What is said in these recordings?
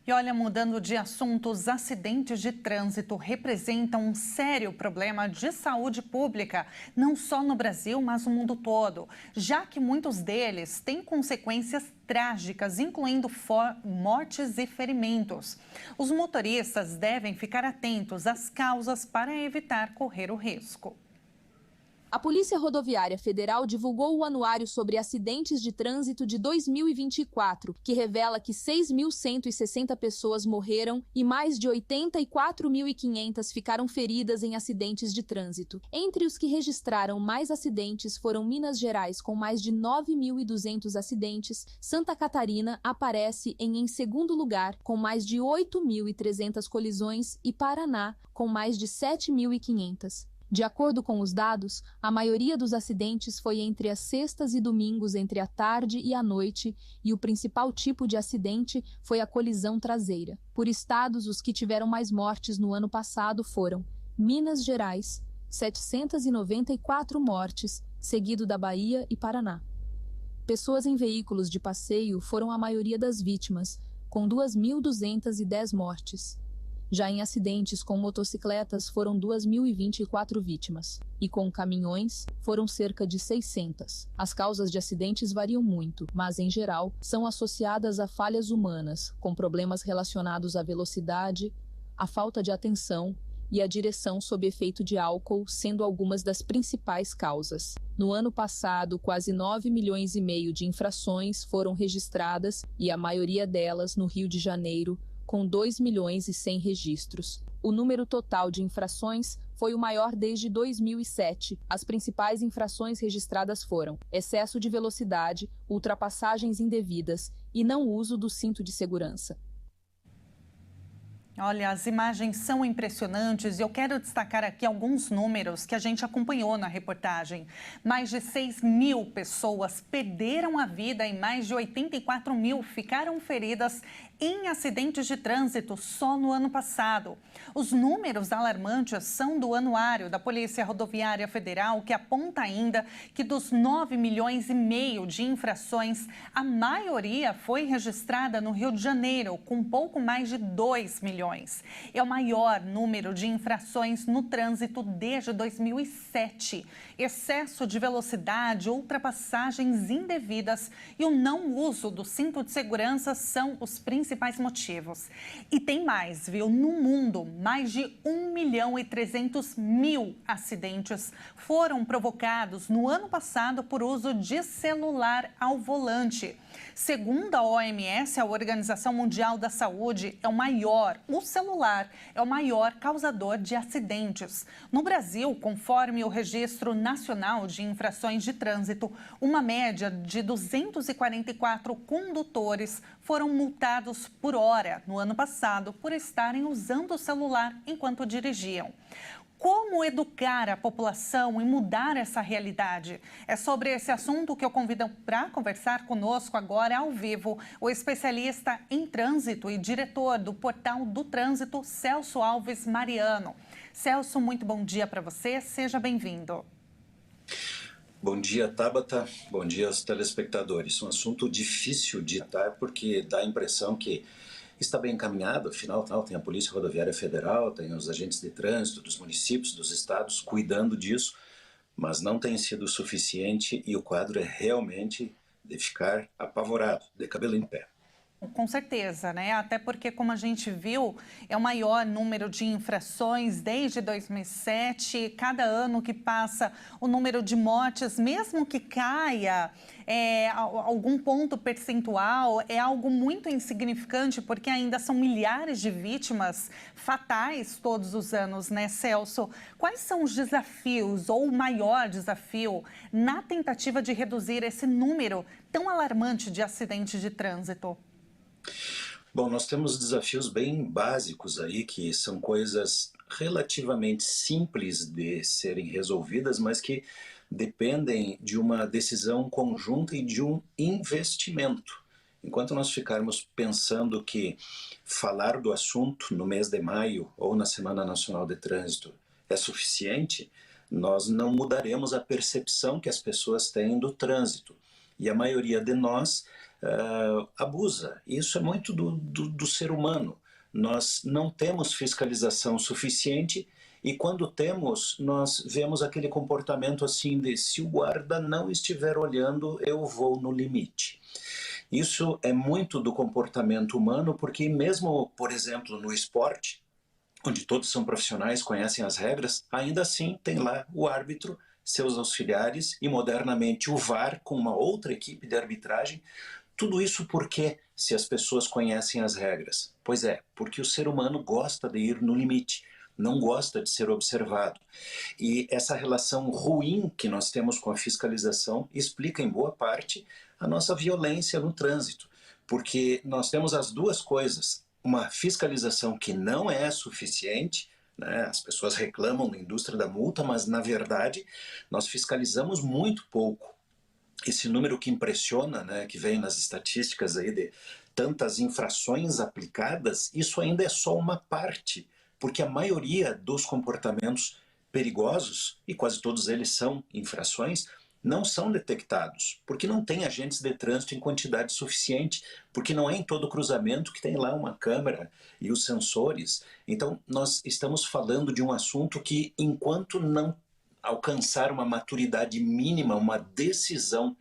E olha, mudando de assunto, os acidentes de trânsito representam um sério problema de saúde pública, não só no Brasil, mas no mundo todo, já que muitos deles têm consequências trágicas, incluindo mortes e ferimentos. Os motoristas devem ficar atentos às causas para evitar correr o risco. A Polícia Rodoviária Federal divulgou o Anuário sobre Acidentes de Trânsito de 2024, que revela que 6.160 pessoas morreram e mais de 84.500 ficaram feridas em acidentes de trânsito. Entre os que registraram mais acidentes foram Minas Gerais, com mais de 9.200 acidentes, Santa Catarina aparece em segundo lugar, com mais de 8.300 colisões, e Paraná, com mais de 7.500. De acordo com os dados, a maioria dos acidentes foi entre as sextas e domingos entre a tarde e a noite, e o principal tipo de acidente foi a colisão traseira. Por estados, os que tiveram mais mortes no ano passado foram Minas Gerais, 794 mortes, seguido da Bahia e Paraná. Pessoas em veículos de passeio foram a maioria das vítimas, com 2.210 mortes. Já em acidentes com motocicletas foram 2.024 vítimas, e com caminhões foram cerca de 600. As causas de acidentes variam muito, mas, em geral, são associadas a falhas humanas, com problemas relacionados à velocidade, à falta de atenção e à direção sob efeito de álcool, sendo algumas das principais causas. No ano passado, quase 9,5 milhões de infrações foram registradas, e a maioria delas no Rio de Janeiro, com 2,1 milhões registros. O número total de infrações foi o maior desde 2007. As principais infrações registradas foram excesso de velocidade, ultrapassagens indevidas e não uso do cinto de segurança. Olha, as imagens são impressionantes e eu quero destacar aqui alguns números que a gente acompanhou na reportagem. Mais de 6.000 pessoas perderam a vida e mais de 84.000 ficaram feridas em acidentes de trânsito só no ano passado. Os números alarmantes são do Anuário da Polícia Rodoviária Federal, que aponta ainda que dos 9,5 milhões de infrações, a maioria foi registrada no Rio de Janeiro, com pouco mais de 2 milhões. É o maior número de infrações no trânsito desde 2007. Excesso de velocidade, ultrapassagens indevidas e o não uso do cinto de segurança são os principais motivos. E tem mais, viu? No mundo, mais de 1.300.000 acidentes foram provocados no ano passado por uso de celular ao volante. Segundo a OMS, a Organização Mundial da Saúde, o celular é o maior causador de acidentes. No Brasil, conforme o Registro Nacional de Infrações de Trânsito, uma média de 244 condutores foram multados por hora no ano passado por estarem usando o celular enquanto dirigiam. Como educar a população e mudar essa realidade? É sobre esse assunto que eu convido para conversar conosco agora ao vivo o especialista em trânsito e diretor do Portal do Trânsito, Celso Alves Mariano. Celso, muito bom dia para você, seja bem-vindo. Bom dia, Tabata. Bom dia aos telespectadores. Um assunto difícil de tratar porque dá a impressão que está bem encaminhado, afinal tem a Polícia Rodoviária Federal, tem os agentes de trânsito dos municípios, dos estados cuidando disso, mas não tem sido suficiente e o quadro é realmente de ficar apavorado, de cabelo em pé. Com certeza, né? Até porque, como a gente viu, é o maior número de infrações desde 2007. Cada ano que passa, o número de mortes, mesmo que caia algum ponto percentual, é algo muito insignificante, porque ainda são milhares de vítimas fatais todos os anos, né, Celso? Quais são os desafios, ou o maior desafio, na tentativa de reduzir esse número tão alarmante de acidentes de trânsito? Bom, nós temos desafios bem básicos aí, que são coisas relativamente simples de serem resolvidas, mas que dependem de uma decisão conjunta e de um investimento. Enquanto nós ficarmos pensando que falar do assunto no mês de maio ou na Semana Nacional de Trânsito é suficiente, nós não mudaremos a percepção que as pessoas têm do trânsito. E a maioria de nós abusa. Isso é muito do ser humano. Nós não temos fiscalização suficiente e quando temos, nós vemos aquele comportamento assim de se o guarda não estiver olhando, eu vou no limite. Isso é muito do comportamento humano, porque mesmo, por exemplo, no esporte, onde todos são profissionais, conhecem as regras, ainda assim tem lá o árbitro, seus auxiliares e modernamente o VAR com uma outra equipe de arbitragem. Tudo isso porque se as pessoas conhecem as regras? Pois é, porque o ser humano gosta de ir no limite, não gosta de ser observado. E essa relação ruim que nós temos com a fiscalização explica em boa parte a nossa violência no trânsito, porque nós temos as duas coisas, uma fiscalização que não é suficiente, né? As pessoas reclamam da indústria da multa, mas na verdade nós fiscalizamos muito pouco. Esse número que impressiona, né, que vem nas estatísticas aí de tantas infrações aplicadas, isso ainda é só uma parte, porque a maioria dos comportamentos perigosos, e quase todos eles são infrações, não são detectados, porque não tem agentes de trânsito em quantidade suficiente, porque não é em todo cruzamento que tem lá uma câmera e os sensores. Então, nós estamos falando de um assunto que, enquanto não alcançar uma maturidade mínima, uma decisão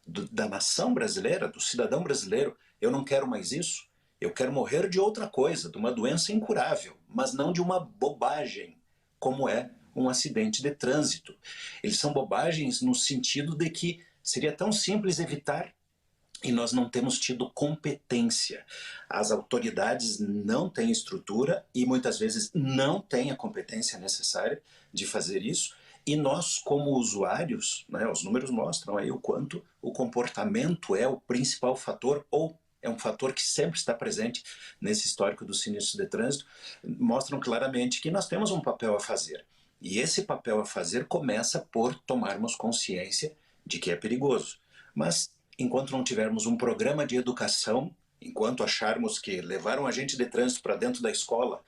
da nação brasileira, do cidadão brasileiro, eu não quero mais isso, eu quero morrer de outra coisa, de uma doença incurável, mas não de uma bobagem, como é um acidente de trânsito. Eles são bobagens no sentido de que seria tão simples evitar e nós não temos tido competência. As autoridades não têm estrutura e muitas vezes não têm a competência necessária de fazer isso. E nós, como usuários, né, os números mostram aí o quanto o comportamento é o principal fator, ou é um fator que sempre está presente nesse histórico dos sinistros de trânsito, mostram claramente que nós temos um papel a fazer. E esse papel a fazer começa por tomarmos consciência de que é perigoso. Mas, enquanto não tivermos um programa de educação, enquanto acharmos que levar um agente de trânsito para dentro da escola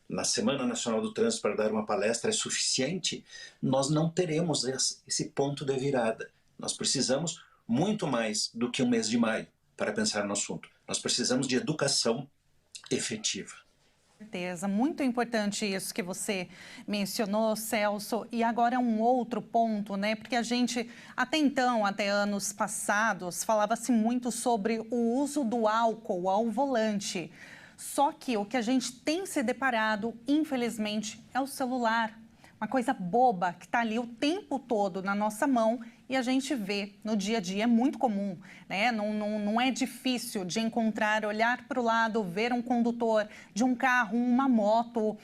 na Semana Nacional do Trânsito para dar uma palestra é suficiente, nós não teremos esse ponto de virada. Nós precisamos muito mais do que um mês de maio para pensar no assunto. Nós precisamos de educação efetiva. Certeza, muito importante isso que você mencionou, Celso. E agora um outro ponto, né? Porque a gente, até então, até anos passados, falava-se muito sobre o uso do álcool ao volante. Só que o que a gente tem se deparado, infelizmente, é o celular. Uma coisa boba que está ali o tempo todo na nossa mão e a gente vê no dia a dia, é muito comum, né? Não é difícil de encontrar, olhar para o lado, ver um condutor de um carro, uma moto,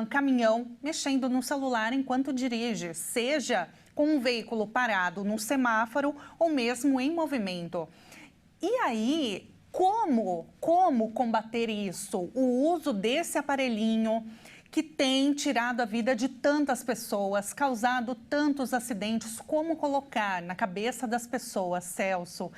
um caminhão, mexendo no celular enquanto dirige, seja com um veículo parado no semáforo ou mesmo em movimento. E aí, como combater isso? O uso desse aparelhinho que tem tirado a vida de tantas pessoas, causado tantos acidentes, como colocar na cabeça das pessoas, Celso,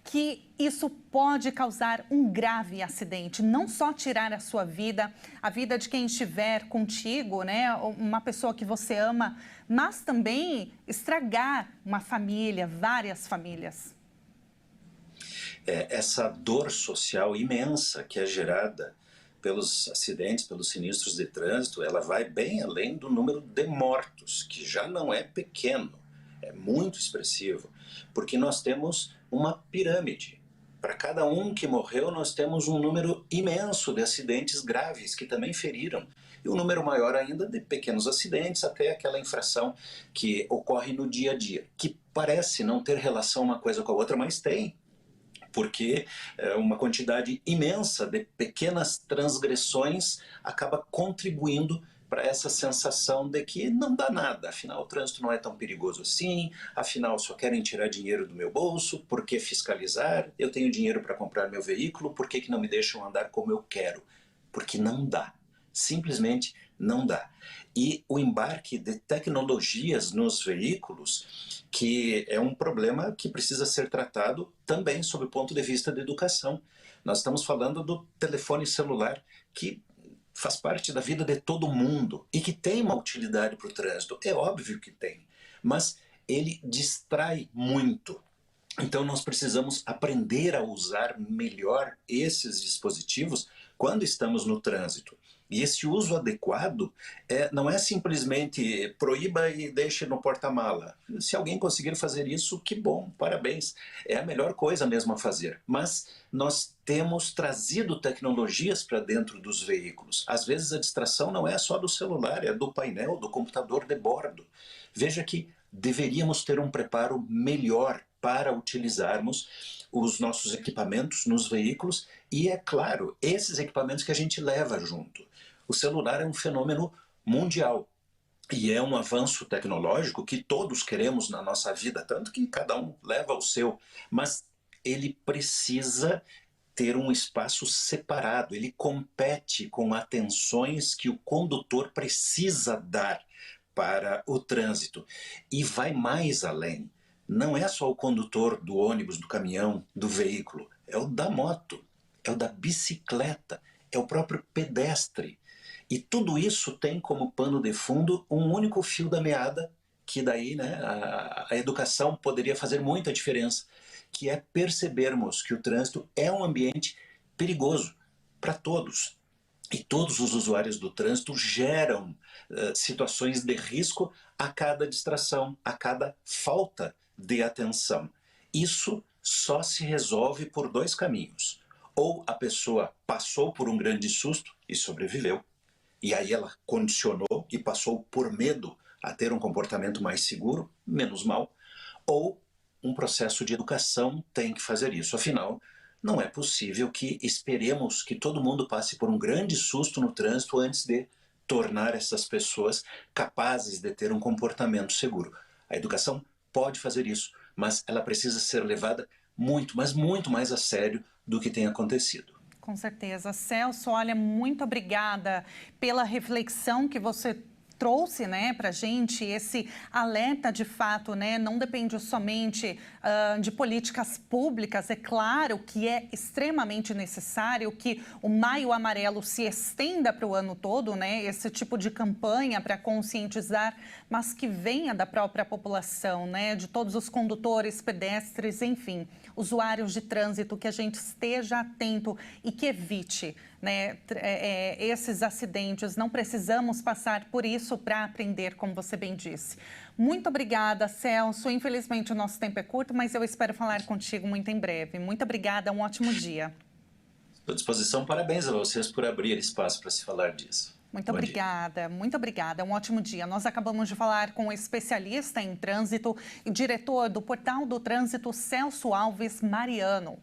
que isso pode causar um grave acidente, não só tirar a sua vida, a vida de quem estiver contigo, né, uma pessoa que você ama, mas também estragar uma família, várias famílias. Essa dor social imensa que é gerada pelos acidentes, pelos sinistros de trânsito, ela vai bem além do número de mortos, que já não é pequeno, é muito expressivo, porque nós temos uma pirâmide. Para cada um que morreu, nós temos um número imenso de acidentes graves que também feriram, e um número maior ainda de pequenos acidentes, até aquela infração que ocorre no dia a dia, que parece não ter relação uma coisa com a outra, mas tem. Porque uma quantidade imensa de pequenas transgressões acaba contribuindo para essa sensação de que não dá nada, afinal o trânsito não é tão perigoso assim, afinal só querem tirar dinheiro do meu bolso, por que fiscalizar? Eu tenho dinheiro para comprar meu veículo, por que não me deixam andar como eu quero? Porque não dá, simplesmente não dá. E o embarque de tecnologias nos veículos, que é um problema que precisa ser tratado também sob o ponto de vista da educação. Nós estamos falando do telefone celular, que faz parte da vida de todo mundo e que tem uma utilidade para o trânsito. É óbvio que tem, mas ele distrai muito. Então, nós precisamos aprender a usar melhor esses dispositivos quando estamos no trânsito. E esse uso adequado não é simplesmente proíba e deixe no porta-mala. Se alguém conseguir fazer isso, que bom, parabéns. É a melhor coisa mesmo a fazer. Mas nós temos trazido tecnologias para dentro dos veículos. Às vezes a distração não é só do celular, é do painel, do computador de bordo. Veja que deveríamos ter um preparo melhor para utilizarmos os nossos equipamentos nos veículos e, é claro, esses equipamentos que a gente leva junto. O celular é um fenômeno mundial e é um avanço tecnológico que todos queremos na nossa vida, tanto que cada um leva o seu, mas ele precisa ter um espaço separado, ele compete com atenções que o condutor precisa dar para o trânsito e vai mais além. Não é só o condutor do ônibus, do caminhão, do veículo, é o da moto, é o da bicicleta, é o próprio pedestre. E tudo isso tem como pano de fundo um único fio da meada, que daí a educação poderia fazer muita diferença, que é percebermos que o trânsito é um ambiente perigoso para todos. E todos os usuários do trânsito geram situações de risco a cada distração, a cada falta de atenção. Isso só se resolve por dois caminhos. Ou a pessoa passou por um grande susto e sobreviveu, e aí ela condicionou e passou por medo a ter um comportamento mais seguro, menos mal, ou um processo de educação tem que fazer isso. Afinal, não é possível que esperemos que todo mundo passe por um grande susto no trânsito antes de tornar essas pessoas capazes de ter um comportamento seguro. A educação pode fazer isso, mas ela precisa ser levada muito, mas muito mais a sério do que tem acontecido. Com certeza. Celso, olha, muito obrigada pela reflexão que você trouxe, para a gente esse alerta de fato, não depende somente de políticas públicas. É claro que é extremamente necessário que o Maio Amarelo se estenda para o ano todo, esse tipo de campanha para conscientizar, mas que venha da própria população, de todos os condutores, pedestres, enfim, usuários de trânsito, que a gente esteja atento e que evite esses acidentes. Não precisamos passar por isso para aprender, como você bem disse. Muito obrigada, Celso. Infelizmente, o nosso tempo é curto, mas eu espero falar contigo muito em breve. Muito obrigada, um ótimo dia. Estou à disposição, parabéns a vocês por abrir espaço para se falar disso. Muito obrigada, muito obrigada. Um ótimo dia. Nós acabamos de falar com o especialista em trânsito e diretor do Portal do Trânsito, Celso Alves Mariano.